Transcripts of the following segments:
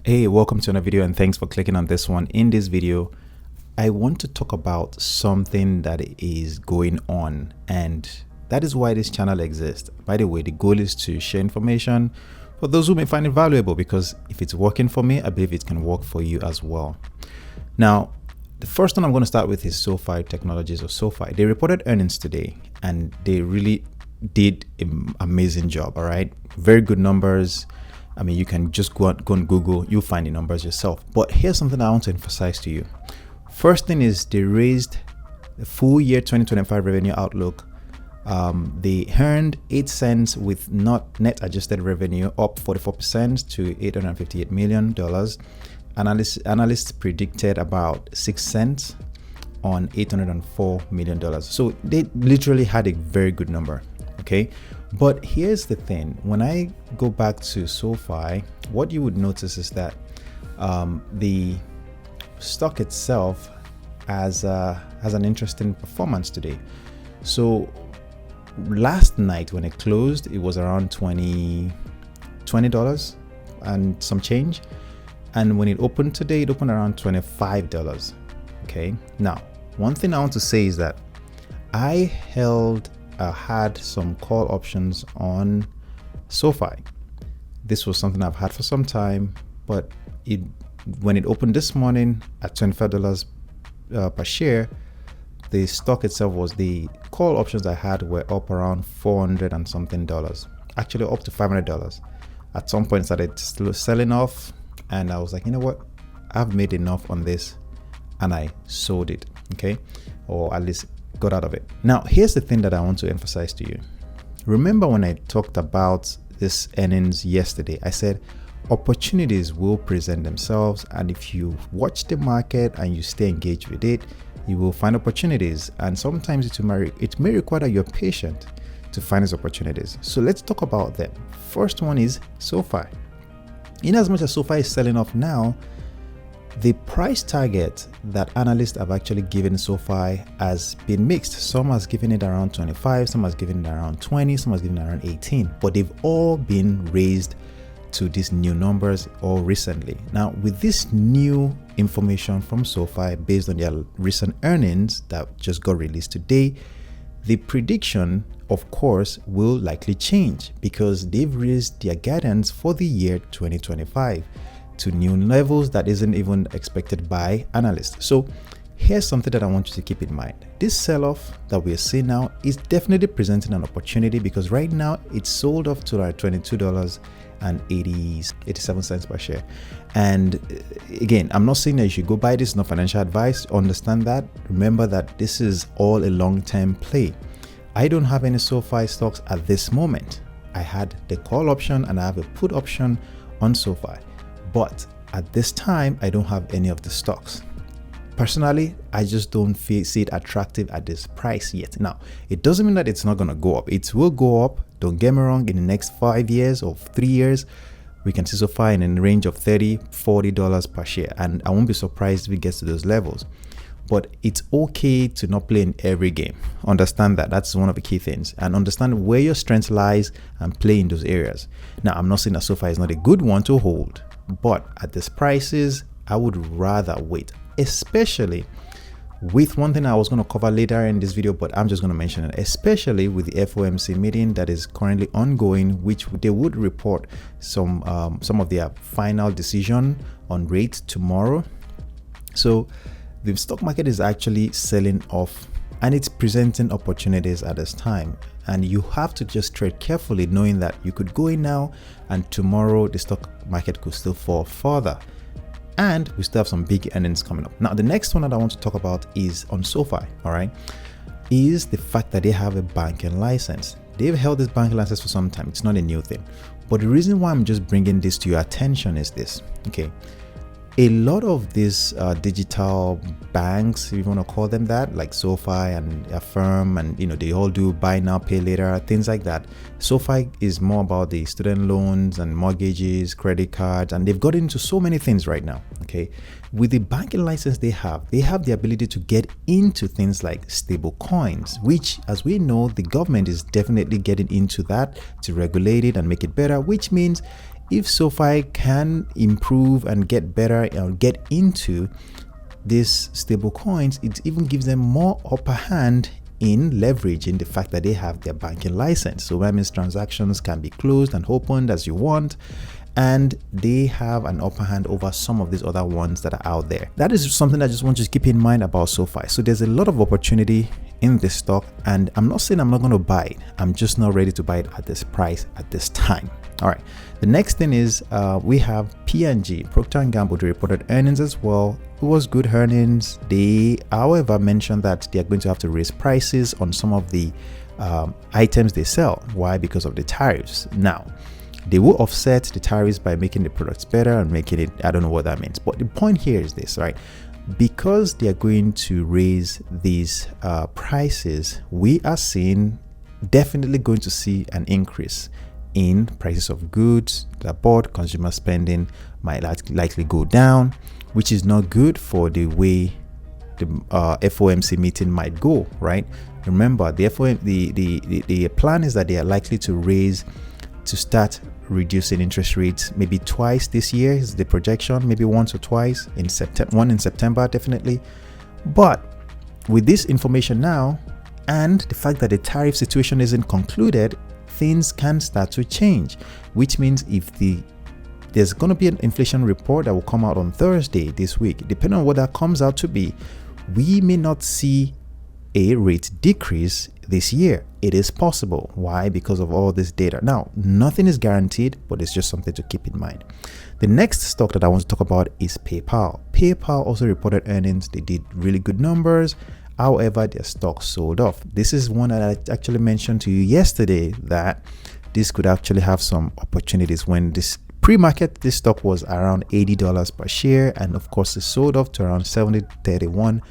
Hey, welcome to another video and thanks for clicking on this one. In this video, I want to talk about something that is going on, and that is why this channel exists. By the way, the goal is to share information for those who may find it valuable, because if it's working for me, I believe it can work for you as well. Now, the first one I'm going to start with is SOFI Technologies, or SOFI. They reported earnings today and they really did an amazing job. All right, very good numbers. I mean, you can just go on Google, you'll find the numbers yourself. But here's something I want to emphasize to you. First thing is they raised the full year 2025 revenue outlook. They earned 8 cents with net adjusted revenue up 44% to $858 million. Analysts predicted about 6 cents on $804 million. So they literally had a very good number. Okay, but here's the thing. When I go back to SOFI, what you would notice is that the stock itself has an interesting performance today. So last night when it closed, it was around $20 and some change, and when it opened today, it opened around $25. Okay, now one thing I want to say is that I had some call options on SOFI. This was something I've had for some time, but when it opened this morning at $25 per share, the stock itself the call options I had were up around $400 and something, actually up to $500. At some point, started selling off, and I was like, you know what, I've made enough on this, and I sold it. Okay, or at least got out of it. Now, here's the thing that I want to emphasize to you. Remember when I talked about this earnings yesterday, I said opportunities will present themselves, and if you watch the market and you stay engaged with it, you will find opportunities, and sometimes it may require that you're patient to find these opportunities. So let's talk about them. First one is SOFI. In as much as SOFI is selling off now, the price target that analysts have actually given SOFI has been mixed. Some has given it around 25, some has given it around 20, some has given it around 18, but they've all been raised to these new numbers all recently. Now, with this new information from SOFI based on their recent earnings that just got released today, the prediction, of course, will likely change because they've raised their guidance for the year 2025 to new levels that isn't even expected by analysts. So here's something that I want you to keep in mind. This sell-off that we're seeing now is definitely presenting an opportunity, because right now it's sold off to like $22.87 per share. And again, I'm not saying that you should go buy this, not financial advice. Understand that. Remember that this is all a long-term play. I don't have any SOFI stocks at this moment. I had the call option and I have a put option on SOFI. But at this time, I don't have any of the stocks. Personally, I just don't see it attractive at this price yet. Now, it doesn't mean that it's not going to go up. It will go up. Don't get me wrong. In the next 5 years or 3 years, we can see SOFI in the range of $30, $40 per share. And I won't be surprised if it gets to those levels. But it's okay to not play in every game. Understand that. That's one of the key things. And understand where your strength lies and play in those areas. Now, I'm not saying that SOFI is not a good one to hold, but at these prices, I would rather wait, especially with one thing I was going to cover later in this video, but I'm just going to mention it, especially with the FOMC meeting that is currently ongoing, which they would report some of their final decision on rates tomorrow. So the stock market is actually selling off, and it's presenting opportunities at this time. And you have to just trade carefully, knowing that you could go in now and tomorrow the stock market could still fall further. And we still have some big earnings coming up. Now, the next one that I want to talk about is on SOFI, all right, is the fact that they have a banking license. They've held this banking license for some time. It's not a new thing. But the reason why I'm just bringing this to your attention is this, okay? A lot of these digital banks, if you want to call them that, like SOFI and Affirm, and they all do buy now, pay later, things like that. SOFI is more about the student loans and mortgages, credit cards, and they've got into so many things right now. Okay, with the banking license they have the ability to get into things like stable coins, which, as we know, the government is definitely getting into that to regulate it and make it better, which means if SOFI can improve and get better or get into these stable coins, it even gives them more upper hand in leveraging the fact that they have their banking license. So that means transactions can be closed and opened as you want, and they have an upper hand over some of these other ones that are out there. That is something I just want you to keep in mind about SOFI. So there's a lot of opportunity in this stock, and I'm not saying I'm not going to buy it. I'm just not ready to buy it at this price at this time. All right. The next thing is we have P&G, Procter & Gamble. They reported earnings as well. It was good earnings. They, however, mentioned that they are going to have to raise prices on some of the items they sell. Why? Because of the tariffs. Now, they will offset the tariffs by making the products better and making it, I don't know what that means. But the point here is this, right? Because they are going to raise these prices, we are definitely going to see an increase in prices of goods that are bought. Consumer spending might likely go down, which is not good for the way the FOMC meeting might go, right? Remember, the plan is that they are likely to start reducing interest rates maybe twice this year is the projection, maybe once or twice in September, one in September definitely. But with this information now and the fact that the tariff situation isn't concluded, things can start to change, which means if there's going to be an inflation report that will come out on Thursday this week, depending on what that comes out to be, we may not see a rate decrease this year. It is possible. Why? Because of all this data. Now, nothing is guaranteed, but it's just something to keep in mind. The next stock that I want to talk about is PayPal. PayPal also reported earnings. They did really good numbers. However, their stock sold off. This is one that I actually mentioned to you yesterday, that this could actually have some opportunities. When this pre-market, this stock was around $80 per share, and of course it sold off to around $70.31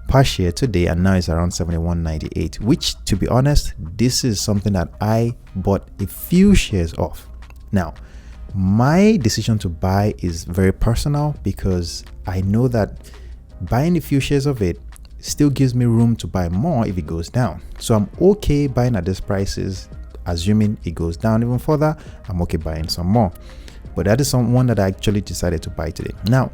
per share today, and now it's around $71.98, which, to be honest, this is something that I bought a few shares of. Now, my decision to buy is very personal, because I know that buying a few shares of it still gives me room to buy more if it goes down. So I'm okay buying at these prices, assuming it goes down even further. I'm okay buying some more. But that is one that I actually decided to buy today. Now,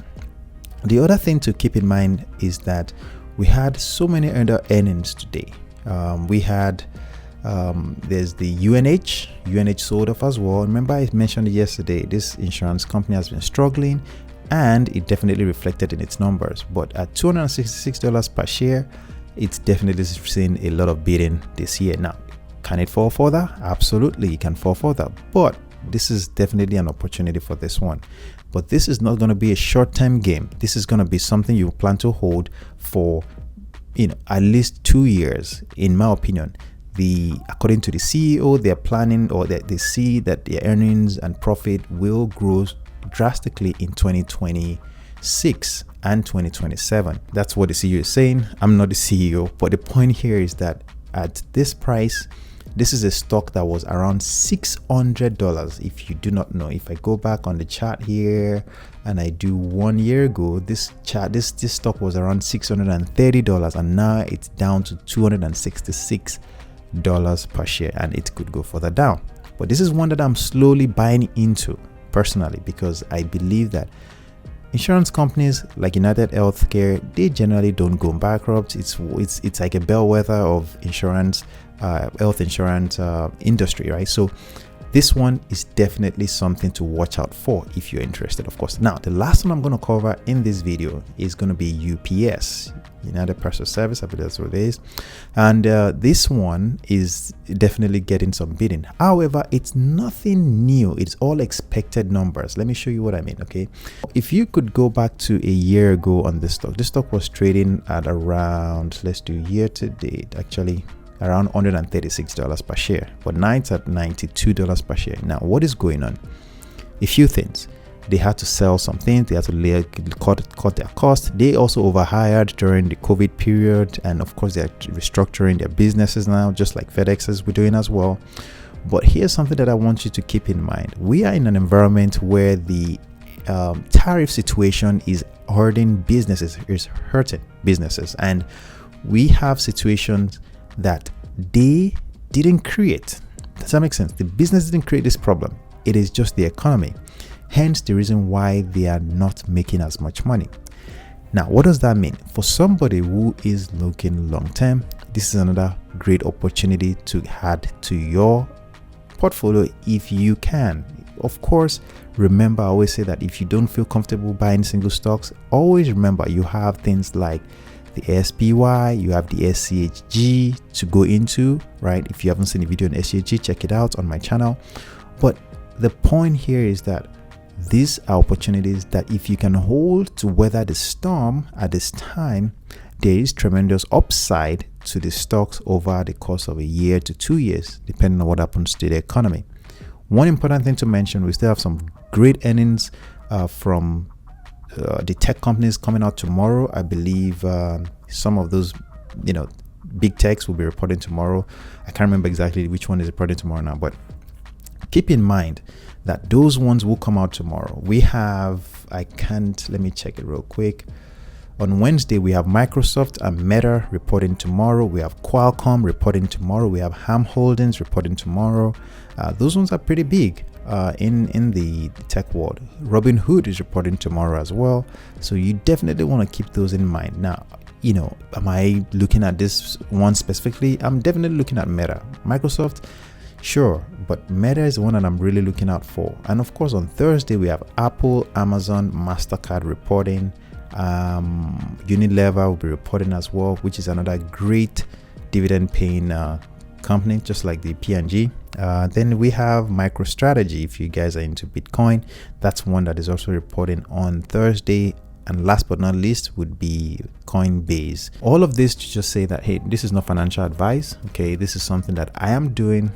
the other thing to keep in mind is that we had so many other earnings today. We had there's the UNH sold off as well. Remember, I mentioned it yesterday, this insurance company has been struggling, and it definitely reflected in its numbers. But at $266 per share, it's definitely seen a lot of bidding this year. Now, can it fall further? Absolutely, it can fall further. But this is definitely an opportunity for this one. But this is not going to be a short-term game. This is going to be something you plan to hold for, at least 2 years, in my opinion. According to the CEO, they're planning, or they see that their earnings and profit will grow drastically in 2026 and 2027. That's what the CEO is saying. I'm not the CEO, but the point here is that at this price, this is a stock that was around $600. If you do not know, if I go back on the chart here and I do 1 year ago, this stock was around $630, and now it's down to $266 per share, and it could go further down. But this is one that I'm slowly buying into personally, because I believe that insurance companies like United Healthcare, they generally don't go bankrupt. It's like a bellwether of insurance, health insurance industry, right? So this one is definitely something to watch out for if you're interested, of course. Now, the last one I'm going to cover in this video is going to be UPS, United Parcel Service. I believe that's what it is. And this one is definitely getting some bidding. However, it's nothing new. It's all expected numbers. Let me show you what I mean, okay? If you could go back to a year ago on this stock was trading at around, let's do year to date, actually, around $136 per share, but now it's at $92 per share. Now, what is going on? A few things. They had to sell some things. They had to cut their costs. They also overhired during the COVID period, and of course, they're restructuring their businesses now, just like FedEx is doing as well. But here's something that I want you to keep in mind. We are in an environment where the tariff situation is hurting businesses, and we have situations that they didn't create. Does that make sense? The business didn't create this problem. It is just the economy. Hence the reason why they are not making as much money. Now, what does that mean? For somebody who is looking long term, this is another great opportunity to add to your portfolio if you can. Of course, remember, I always say that if you don't feel comfortable buying single stocks, always remember you have things like the SPY, you have the SCHG to go into, right? If you haven't seen the video on SCHG, check it out on my channel. But the point here is that these are opportunities that if you can hold to weather the storm at this time, there is tremendous upside to the stocks over the course of a year to 2 years, depending on what happens to the economy. One important thing to mention, we still have some great earnings from the tech companies coming out tomorrow. I believe some of those, big techs will be reporting tomorrow. I can't remember exactly which one is reporting tomorrow now, but keep in mind that those ones will come out tomorrow. We have, let me check it real quick. On Wednesday, we have Microsoft and Meta reporting tomorrow. We have Qualcomm reporting tomorrow. We have Ham Holdings reporting tomorrow. Those ones are pretty big in the tech world. Robinhood is reporting tomorrow as well. So you definitely want to keep those in mind. Now, am I looking at this one specifically? I'm definitely looking at Meta. Microsoft, sure, but Meta is the one that I'm really looking out for. And of course, on Thursday, we have Apple, Amazon, MasterCard reporting. Unilever will be reporting as well, which is another great dividend paying company, just like the P&G. Then we have MicroStrategy. If you guys are into Bitcoin, that's one that is also reporting on Thursday. And last but not least would be Coinbase. All of this to just say that, hey, this is not financial advice. Okay, this is something that I am doing,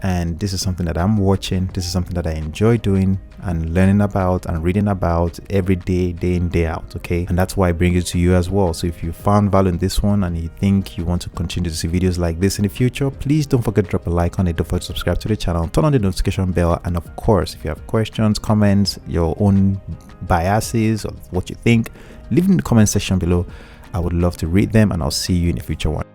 and this is something that I'm watching. This is something that I enjoy doing and learning about and reading about every day, day in, day out. Okay, and that's why I bring it to you as well. So if you found value in this one and you think you want to continue to see videos like this in the future, please don't forget to drop a like on it. Don't forget to subscribe to the channel, turn on the notification bell, and of course, if you have questions, comments, your own biases or what you think, leave in the comment section below. I would love to read them, and I'll see you in the future one.